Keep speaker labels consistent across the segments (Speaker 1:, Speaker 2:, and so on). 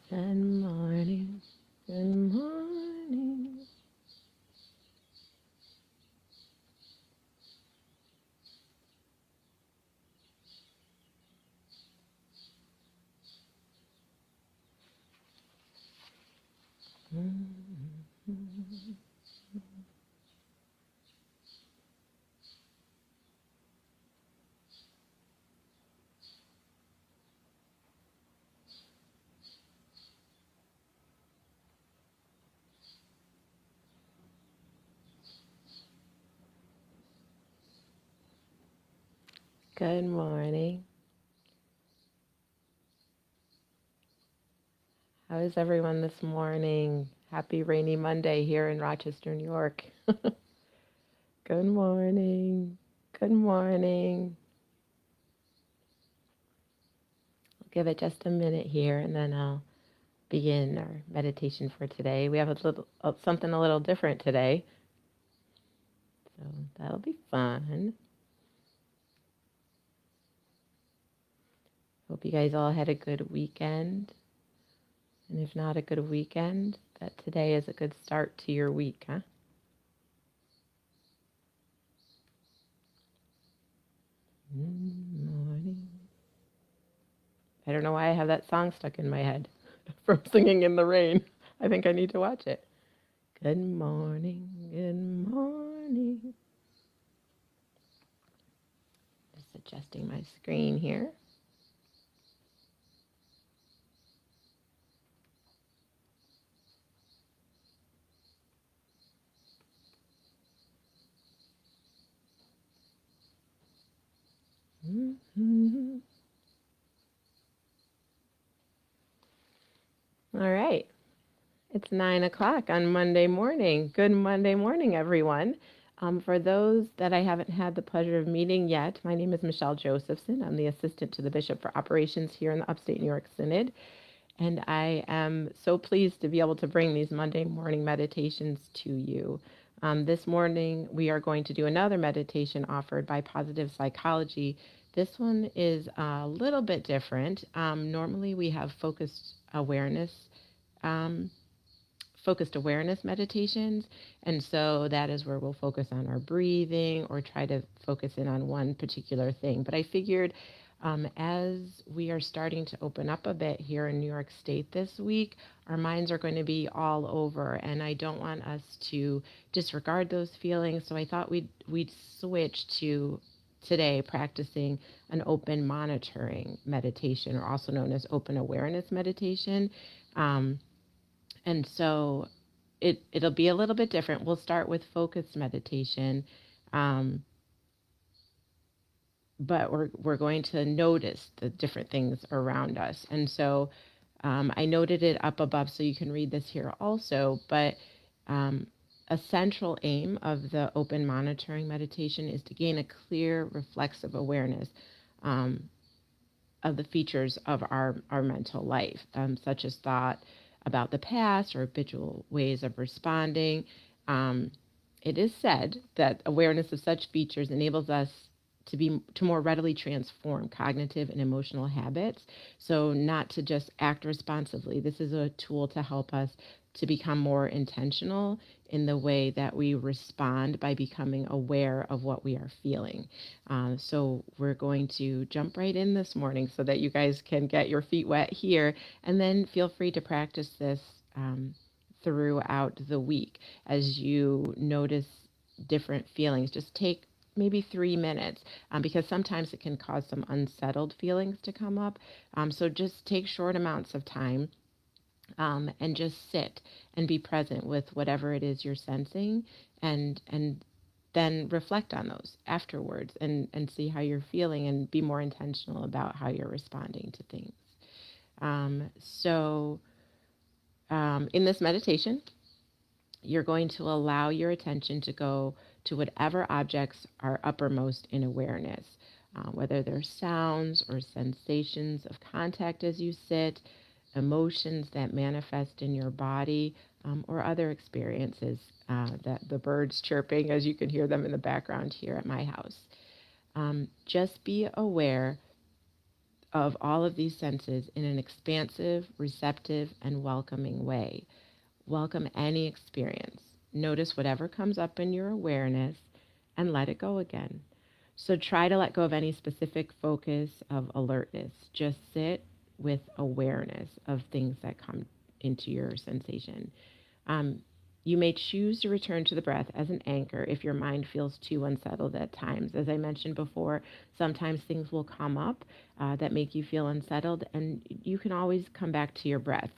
Speaker 1: Good morning. Good morning. Good morning. How is everyone this morning? Happy rainy Monday here in Rochester, New York. Good morning. Good morning. I'll give it just a minute here and then I'll begin our meditation for today. We have something a little different today, so that'll be fun. Hope you guys all had a good weekend. And if not a good weekend, that today is a good start to your week, huh? Good morning. I don't know why I have that song stuck in my head from Singing in the Rain. I think I need to watch it. Good morning, good morning. Just adjusting my screen here. Mm-hmm. All right. It's 9 o'clock on Monday morning. Good Monday morning, everyone. For those that I haven't had the pleasure of meeting yet, my name is Michelle Josephson. I'm the assistant to the Bishop for Operations here in the Upstate New York Synod. And I am so pleased to be able to bring these Monday morning meditations to you. This morning, we are going to do another meditation offered by Positive Psychology. This one is a little bit different. Normally, we have um, focused awareness meditations. And so that is where we'll focus on our breathing or try to focus in on one particular thing. But I figured as we are starting to open up a bit here in New York State this week, our minds are going to be all over, and I don't want us to disregard those feelings. So I thought we'd switch to today practicing an open monitoring meditation, or also known as open awareness meditation. And so it'll be a little bit different. We'll start with focused meditation, um, but we're going to notice the different things around us. And so I noted it up above, so you can read this here also. But a central aim of the open monitoring meditation is to gain a clear, reflexive awareness of the features of our mental life, such as thought about the past or habitual ways of responding. It is said that awareness of such features enables us to more readily transform cognitive and emotional habits. So not to just act responsively. This is a tool to help us to become more intentional in the way that we respond by becoming aware of what we are feeling. So we're going to jump right in this morning so that you guys can get your feet wet here, and then feel free to practice this throughout the week as you notice different feelings. Just take maybe 3 minutes because sometimes it can cause some unsettled feelings to come up. So just take short amounts of time and just sit and be present with whatever it is you're sensing, and then reflect on those afterwards and see how you're feeling and be more intentional about how you're responding to things. In this meditation, you're going to allow your attention to go to whatever objects are uppermost in awareness, whether they're sounds or sensations of contact as you sit, emotions that manifest in your body, or other experiences, that the birds chirping, as you can hear them in the background here at my house. Just be aware of all of these senses in an expansive, receptive, and welcoming way. Welcome any experience. Notice whatever comes up in your awareness and let it go again. So try to let go of any specific focus of alertness. Just sit with awareness of things that come into your sensation. You may choose to return to the breath as an anchor if your mind feels too unsettled at times. As I mentioned before, sometimes things will come up that make you feel unsettled, and you can always come back to your breath,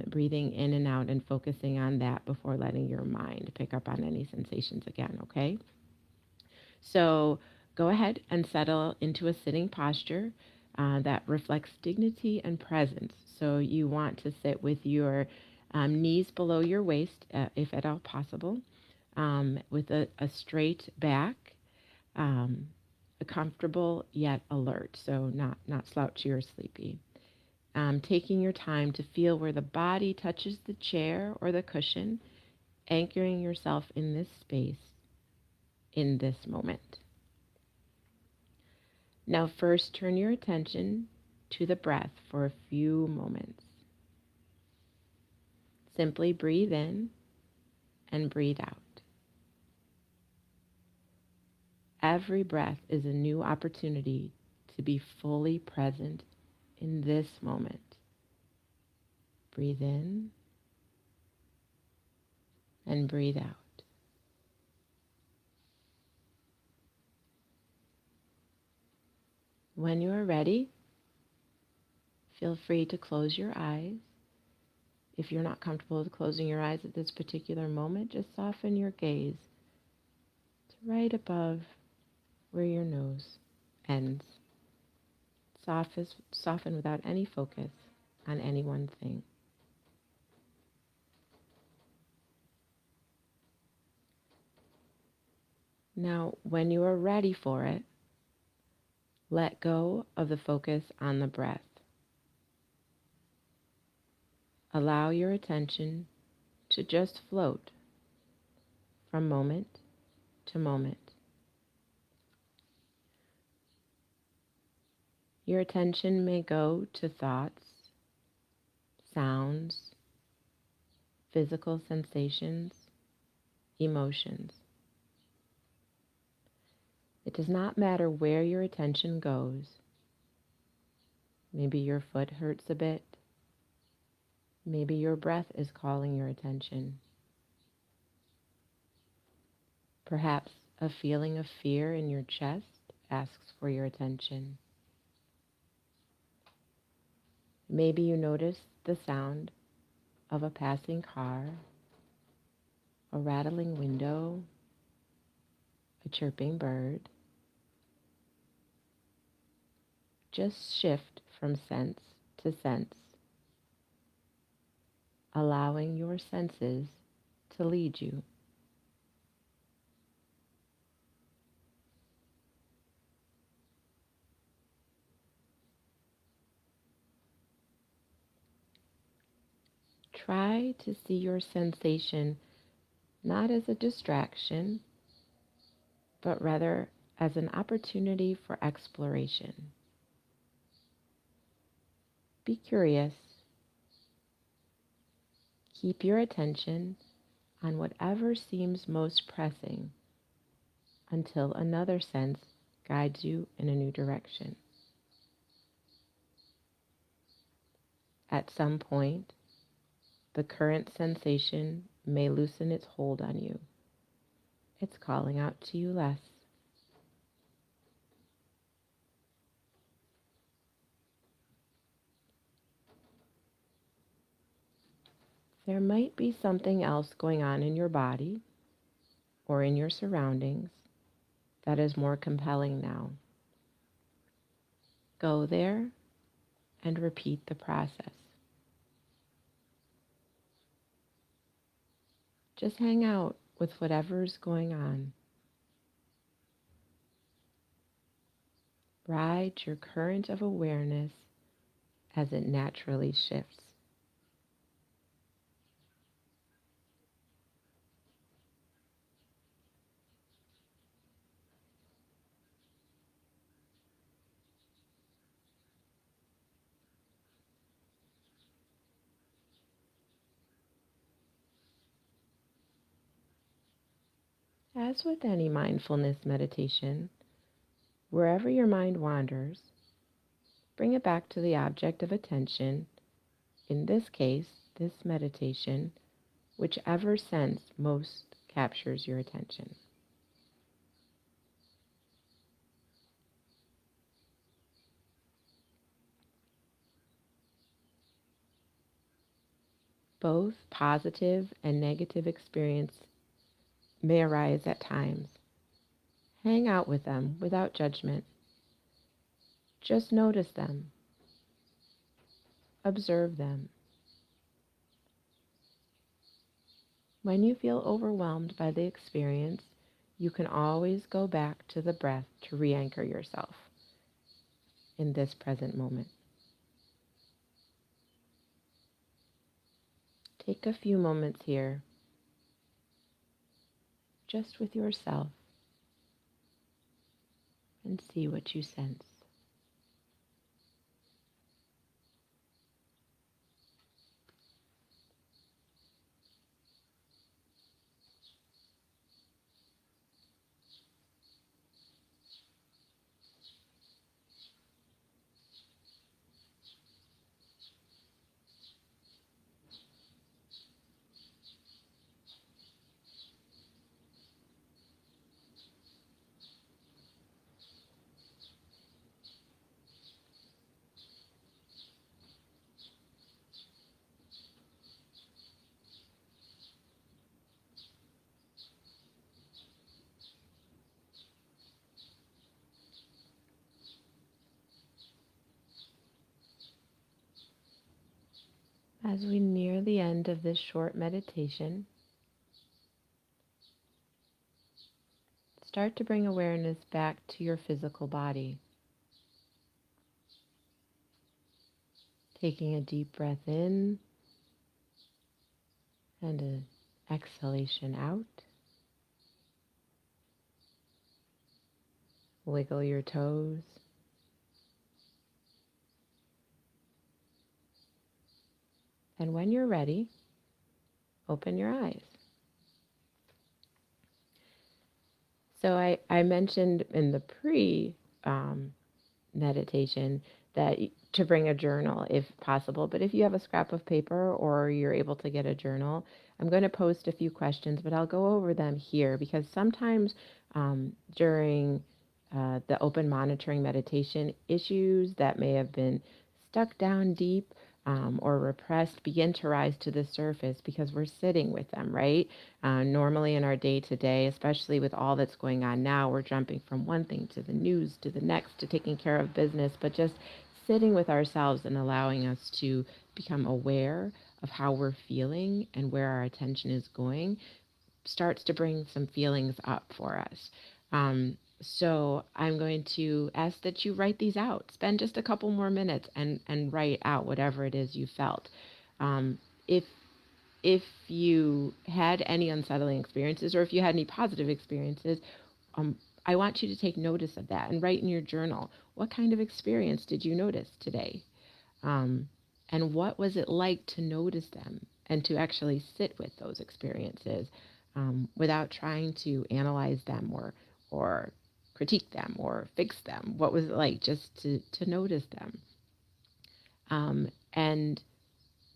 Speaker 1: breathing in and out and focusing on that before letting your mind pick up on any sensations again, okay? So go ahead and settle into a sitting posture that reflects dignity and presence. So you want to sit with your knees below your waist, if at all possible, with a straight back, comfortable yet alert, so not slouchy or sleepy. Taking your time to feel where the body touches the chair or the cushion, anchoring yourself in this space, in this moment. Now first turn your attention to the breath for a few moments. Simply breathe in and breathe out. Every breath is a new opportunity to be fully present in this moment. Breathe in and breathe out. When you are ready, feel free to close your eyes. If you're not comfortable with closing your eyes at this particular moment, just soften your gaze to right above where your nose ends. Soften without any focus on any one thing. Now, when you are ready for it, let go of the focus on the breath. Allow your attention to just float from moment to moment. Your attention may go to thoughts, sounds, physical sensations, emotions. It does not matter where your attention goes. Maybe your foot hurts a bit. Maybe your breath is calling your attention. Perhaps a feeling of fear in your chest asks for your attention. Maybe you notice the sound of a passing car, a rattling window, a chirping bird. Just shift from sense to sense, allowing your senses to lead you. Try to see your sensation not as a distraction, but rather as an opportunity for exploration. Be curious. Keep your attention on whatever seems most pressing until another sense guides you in a new direction. At some point, the current sensation may loosen its hold on you. It's calling out to you less. There might be something else going on in your body or in your surroundings that is more compelling now. Go there and repeat the process. Just hang out with whatever's going on. Ride your current of awareness as it naturally shifts. As with any mindfulness meditation, wherever your mind wanders, bring it back to the object of attention, in this case, this meditation, whichever sense most captures your attention. Both positive and negative experience may arise at times. Hang out with them without judgment. Just notice them. Observe them. When you feel overwhelmed by the experience, you can always go back to the breath to re-anchor yourself in this present moment. Take a few moments here, just with yourself, and see what you sense. As we near the end of this short meditation, start to bring awareness back to your physical body. Taking a deep breath in and an exhalation out. Wiggle your toes. And when you're ready, open your eyes. So I mentioned in the pre-meditation that to bring a journal if possible. But if you have a scrap of paper or you're able to get a journal, I'm going to post a few questions, but I'll go over them here because sometimes during the open monitoring meditation, issues that may have been stuck down deep or repressed begin to rise to the surface because we're sitting with them, right? Normally in our day-to-day, especially with all that's going on now, we're jumping from one thing to the news, to the next, to taking care of business, but just sitting with ourselves and allowing us to become aware of how we're feeling and where our attention is going starts to bring some feelings up for us. So I'm going to ask that you write these out. Spend just a couple more minutes and write out whatever it is you felt. If you had any unsettling experiences or if you had any positive experiences, I want you to take notice of that and write in your journal. What kind of experience did you notice today? And what was it like to notice them and to actually sit with those experiences without trying to analyze them or critique them or fix them? What was it like just to notice them? And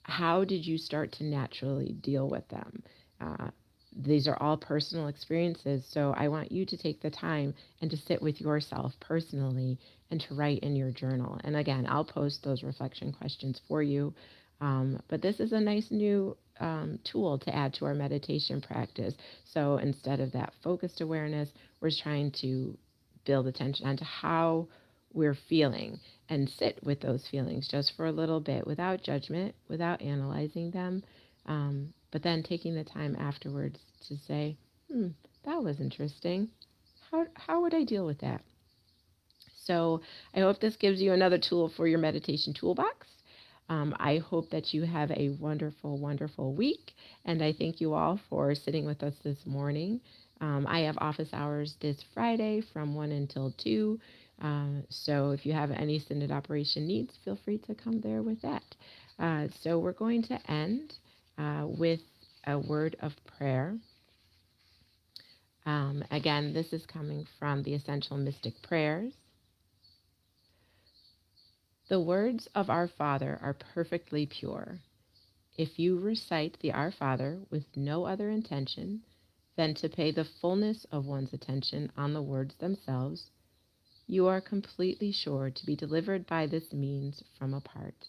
Speaker 1: how did you start to naturally deal with them? These are all personal experiences, so I want you to take the time and to sit with yourself personally and to write in your journal. And again, I'll post those reflection questions for you. But this is a nice new tool to add to our meditation practice. So instead of that focused awareness, we're trying to build attention onto how we're feeling and sit with those feelings just for a little bit without judgment, without analyzing them, but then taking the time afterwards to say, that was interesting. How would I deal with that? So I hope this gives you another tool for your meditation toolbox. I hope that you have a wonderful, wonderful week, and I thank you all for sitting with us this morning. I have office hours this Friday from 1 until 2, so if you have any Synod operation needs, feel free to come there with that. So we're going to end with a word of prayer. Again, this is coming from the Essential Mystic Prayers. The words of our Father are perfectly pure. If you recite the Our Father with no other intention than to pay the fullness of one's attention on the words themselves, you are completely sure to be delivered by this means from a part,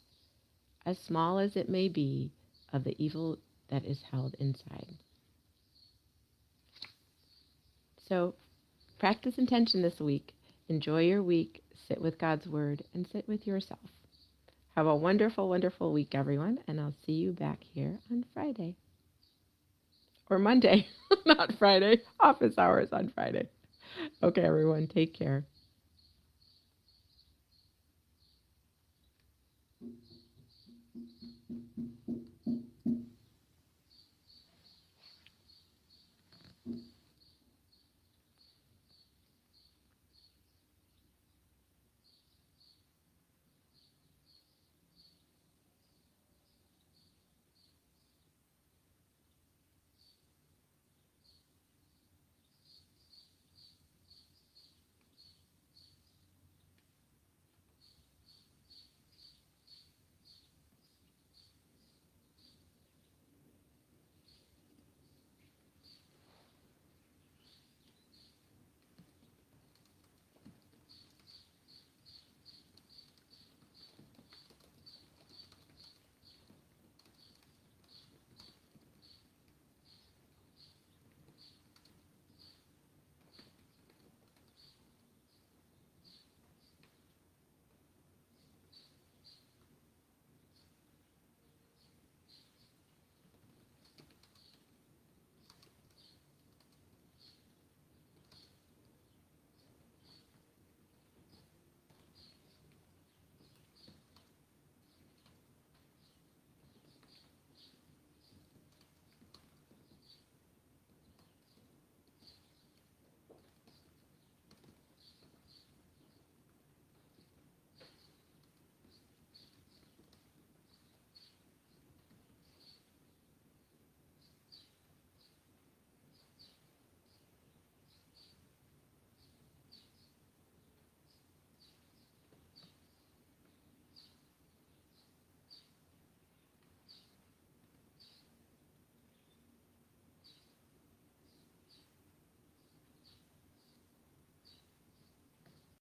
Speaker 1: as small as it may be, of the evil that is held inside. So practice intention this week. Enjoy your week. Sit with God's Word and sit with yourself. Have a wonderful, wonderful week, everyone, and I'll see you back here on Friday. Or Monday, not Friday. Office hours on Friday. Okay, everyone, take care.